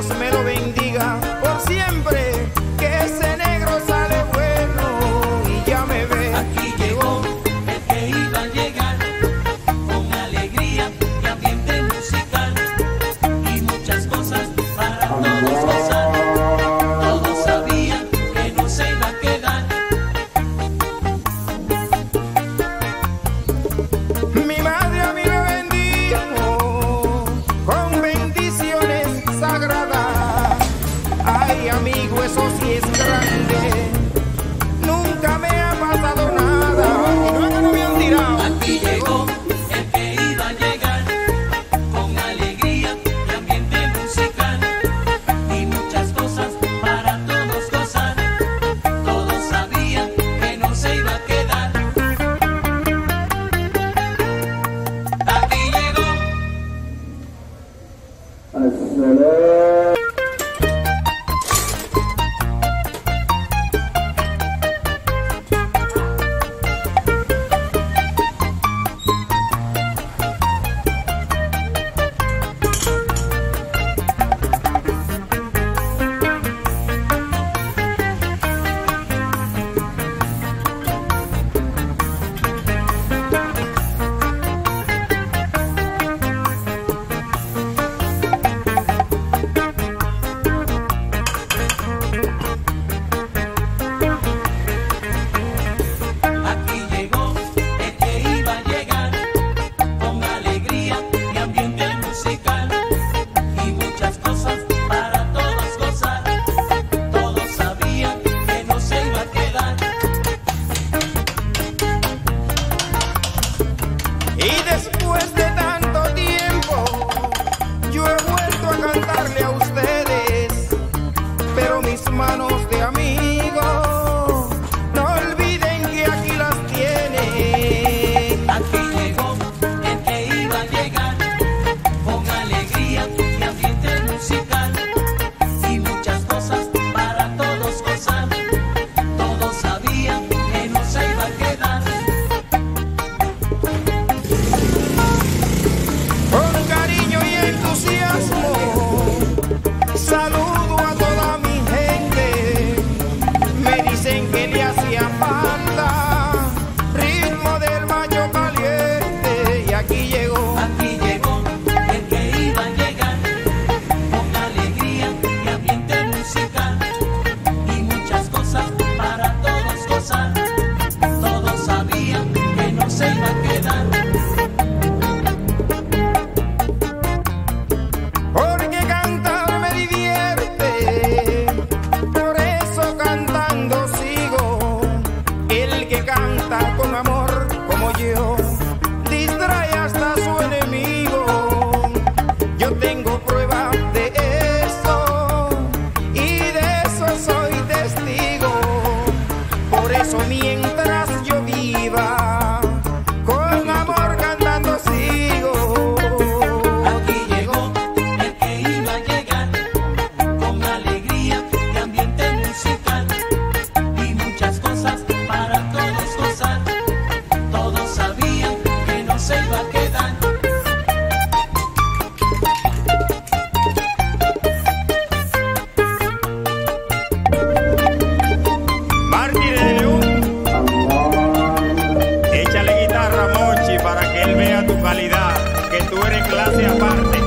Dios me lo bendiga por siempre, que ese negro sale bueno y ya me ve. Aquí llegó el que iba a llegar, con alegría y ambiente musical y muchas cosas para todos gozar. Todos sabían que no se iba a quedar. Mi madre a mí me bendijo con bendiciones sagradas. Ay, amigo, eso sí es grande. Nunca me ha pasado nada. Y no es que no me han tirado. Aquí llegó el que iba a llegar, con alegría y ambiente musical y muchas cosas para todos gozar. Todos sabían que no se iba a quedar. Aquí llegó. Aquí llegó el que iba a llegar, con alegría y ambiente musical y muchas cosas para todos gozar. Todos sabían que no se iba a quedar. Y después de tanto tiempo, yo he vuelto a cantarle a ustedes, pero mis manos de amigo, no olviden que aquí las tienen. Aquí llegó el que iba a llegar, con alegría y ambiente musical y muchas cosas para todos gozar. Todos sabían que no se iba a quedar. Con cariño y entusiasmo, saludo a toda mi gente. Me dicen que le hacía falta ritmo del macho caliente. Y aquí llegó. Aquí llegó el que iba a llegar, con alegría y ambiente musical y muchas cosas para todos gozar. Todos sabían que no se iba a quedar. Porque cantar me divierte, por eso cantando sigo. El que canta con amor como yo, distrae hasta su enemigo. Yo tengo prueba de eso y de eso soy testigo. Por eso mientras yo viva, con amor cantando sigo. Aquí llegó el que iba a llegar, con alegría y ambiente musical y muchas cosas para todos gozar. Todos sabían que no se iba a quedar. Martínez de León, échale guitarra a Mochi para que él vea tu calidad, que tú eres clase aparte.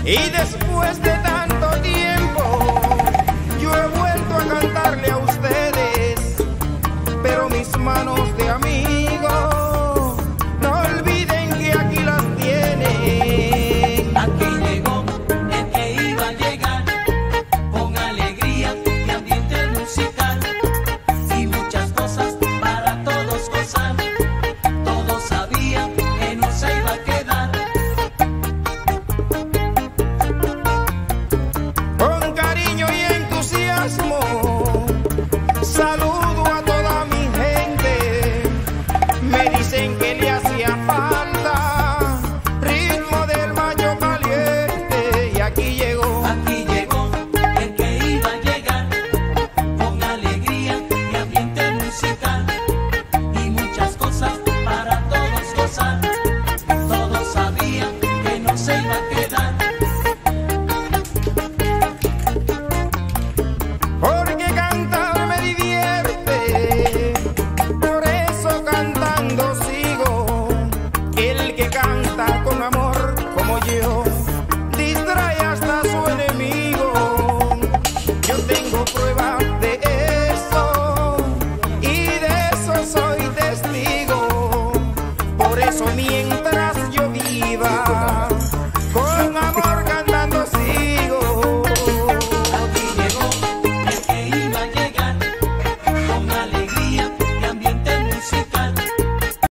Y después de tanto tiempo, yo he vuelto a cantarle a ustedes, pero mis manos de amigo, no olviden que aquí las tienen. Aquí llegó el que iba a llegar, con alegría y ambiente musical, y muchas cosas para todos gozar. Todos sabían que no se iba a quedar. Con cariño y entusiasmo saludo a toda mi gente. Me dicen que le hacía falta ritmo del mayo caliente. Y aquí llegó el que iba a llegar, con alegría y ambiente musical, y muchas cosas para todos gozar. Todos sabían que no se iba a quedar. porque cantar me divierte, por eso cantando sigo. El que canta con amor como yo distrae hasta su enemigo. Yo tengo prueba de eso y de eso soy testigo. Por eso mientras yo viva